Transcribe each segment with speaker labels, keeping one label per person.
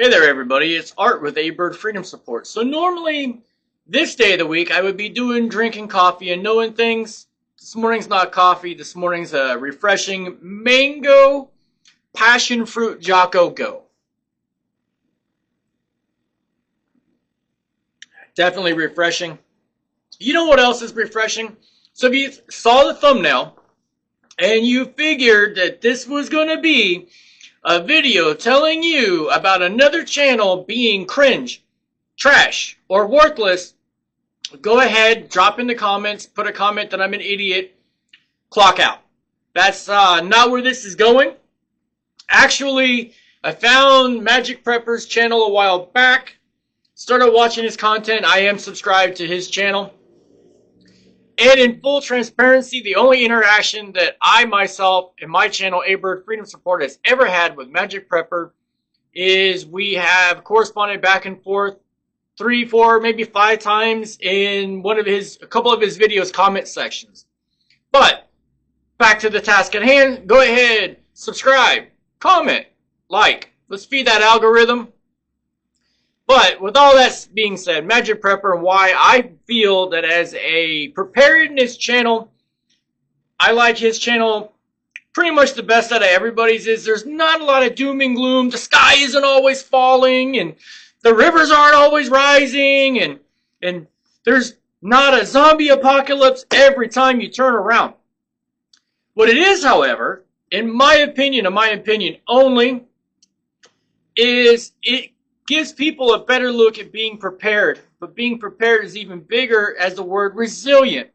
Speaker 1: Hey there everybody, it's Art with A-Bird Freedom Support. So normally, this day of the week, I would be drinking coffee and knowing things. This morning's not coffee, this morning's a refreshing mango passion fruit Jocko Go. Definitely refreshing. You know what else is refreshing? So if you saw the thumbnail, and you figured that this was going to be a video telling you about another channel being cringe, trash, or worthless, go ahead, drop in the comments, put a comment that I'm an idiot, clock out. That's not where this is going. Actually, I found Magic Prepper's channel a while back, started watching his content. I am subscribed to his channel. And in full transparency, the only interaction that I myself and my channel, A-Bird Freedom Support, has ever had with Magic Prepper is we have corresponded back and forth 3, 4, maybe 5 times in a couple of his videos comment sections. But back to the task at hand. Go ahead, subscribe, comment, like. Let's feed that algorithm. But with all that being said, Magic Prepper and why I feel that as a preparedness channel, I like his channel pretty much the best out of everybody's is there's not a lot of doom and gloom. The sky isn't always falling and the rivers aren't always rising and there's not a zombie apocalypse every time you turn around. What it is, however, in my opinion only, is it gives people a better look at being prepared. But being prepared is even bigger as the word resilient.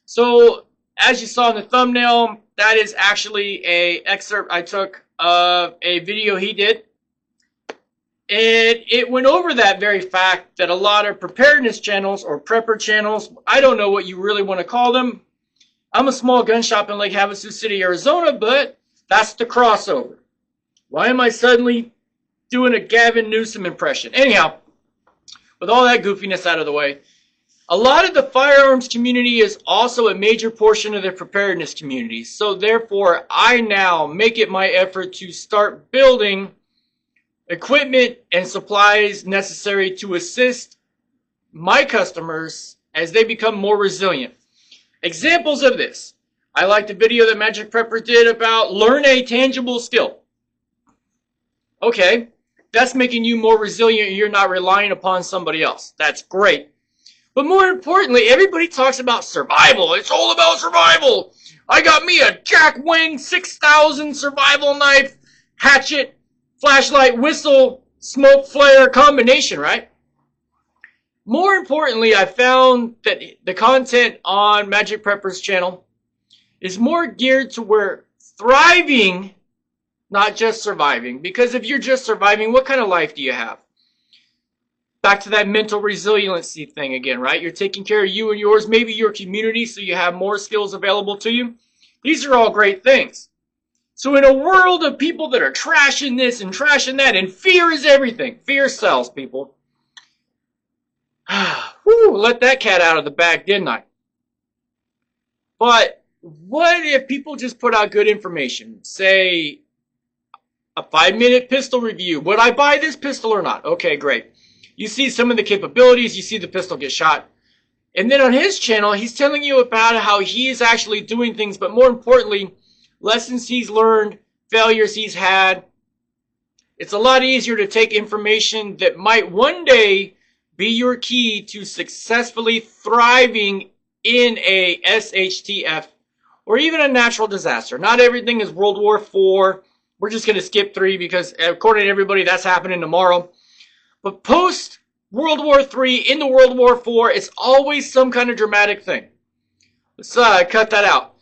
Speaker 1: So, as you saw in the thumbnail, that is actually an excerpt I took of a video he did. And it went over that very fact that a lot of preparedness channels or prepper channels, I don't know what you really want to call them. I'm a small gun shop in Lake Havasu City, Arizona, but that's the crossover. Why am I suddenly doing a Gavin Newsom impression? Anyhow, with all that goofiness out of the way, a lot of the firearms community is also a major portion of the preparedness community. So therefore, I now make it my effort to start building equipment and supplies necessary to assist my customers as they become more resilient. Examples of this. I like the video that Magic Prepper did about learn a tangible skill. Okay. That's making you more resilient and you're not relying upon somebody else. That's great. But more importantly, everybody talks about survival. It's all about survival. I got me a Jack Wing 6000 survival knife, hatchet, flashlight, whistle, smoke flare combination, right? More importantly, I found that the content on Magic Prepper's channel is more geared to where thriving, not just surviving. Because if you're just surviving, what kind of life do you have? Back to that mental resiliency thing again, right? You're taking care of you and yours, maybe your community, so you have more skills available to you. These are all great things. So in a world of people that are trashing this and trashing that, and fear is everything. Fear sells, people. Whew, let that cat out of the bag, didn't I? But what if people just put out good information? Say, a 5-minute pistol review. Would I buy this pistol or not? Okay, great. You see some of the capabilities. You see the pistol get shot. And then on his channel, he's telling you about how he's actually doing things, but more importantly, lessons he's learned, failures he's had. It's a lot easier to take information that might one day be your key to successfully thriving in a SHTF or even a natural disaster. Not everything is World War IV. We're just going to skip 3 because according to everybody, that's happening tomorrow. But post World War III, into World War IV, it's always some kind of dramatic thing. Let's cut that out.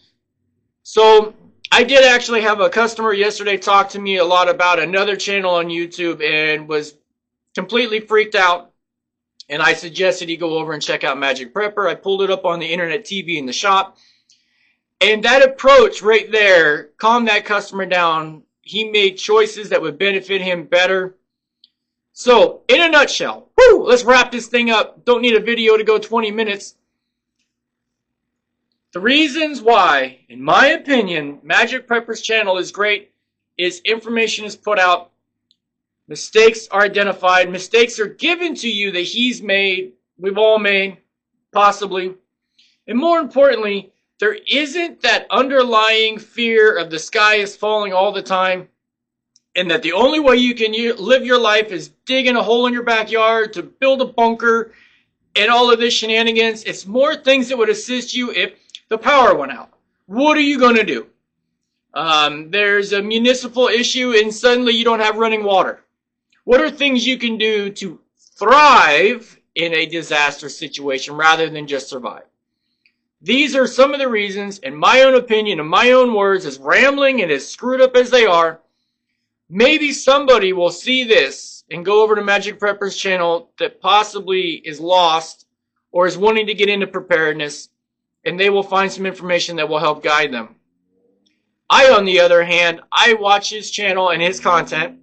Speaker 1: So I did actually have a customer yesterday talk to me a lot about another channel on YouTube and was completely freaked out. And I suggested he go over and check out Magic Prepper. I pulled it up on the internet TV in the shop. And that approach right there calmed that customer down. He made choices that would benefit him better. So, in a nutshell, let's wrap this thing up. Don't need a video to go 20 minutes. The reasons why, in my opinion, Magic Prepper's channel is great is information is put out Mistakes are identified. Mistakes are given to you that he's made, we've all made, possibly. And more importantly, there isn't that underlying fear of the sky is falling all the time, and that the only way you can live your life is digging a hole in your backyard to build a bunker and all of this shenanigans. It's more things that would assist you if the power went out. What are you going to do? There's a municipal issue and suddenly you don't have running water. What are things you can do to thrive in a disaster situation rather than just survive? These are some of the reasons, in my own opinion, in my own words, as rambling and as screwed up as they are, maybe somebody will see this and go over to Magic Prepper's channel that possibly is lost or is wanting to get into preparedness, and they will find some information that will help guide them. I, on the other hand, I watch his channel and his content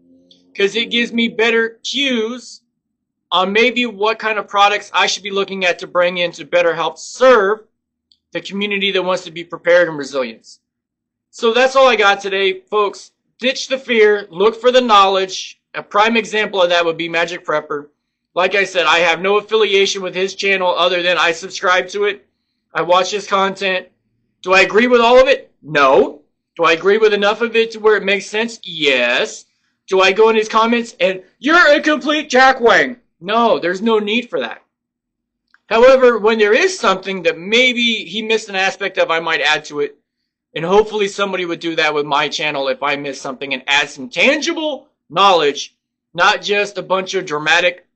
Speaker 1: because it gives me better cues on maybe what kind of products I should be looking at to bring in to better help serve the community that wants to be prepared and resilient. So that's all I got today, folks. Ditch the fear, look for the knowledge. A prime example of that would be Magic Prepper. Like I said, I have no affiliation with his channel other than I subscribe to it. I watch his content. Do I agree with all of it? No. Do I agree with enough of it to where it makes sense? Yes. Do I go in his comments and, you're a complete jackwang? No, there's no need for that. However, when there is something that maybe he missed an aspect of, I might add to it. And hopefully somebody would do that with my channel if I miss something and add some tangible knowledge, not just a bunch of dramatic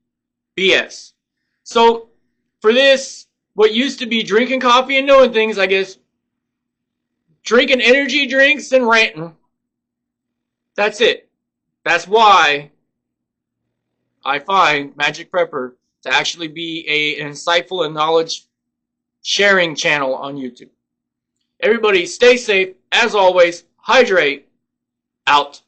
Speaker 1: BS. So, for this, what used to be drinking coffee and knowing things, I guess, drinking energy drinks and ranting, that's it. That's why I find Magic Prepper to actually be an insightful and knowledge sharing channel on YouTube. Everybody stay safe. As always, hydrate. Out.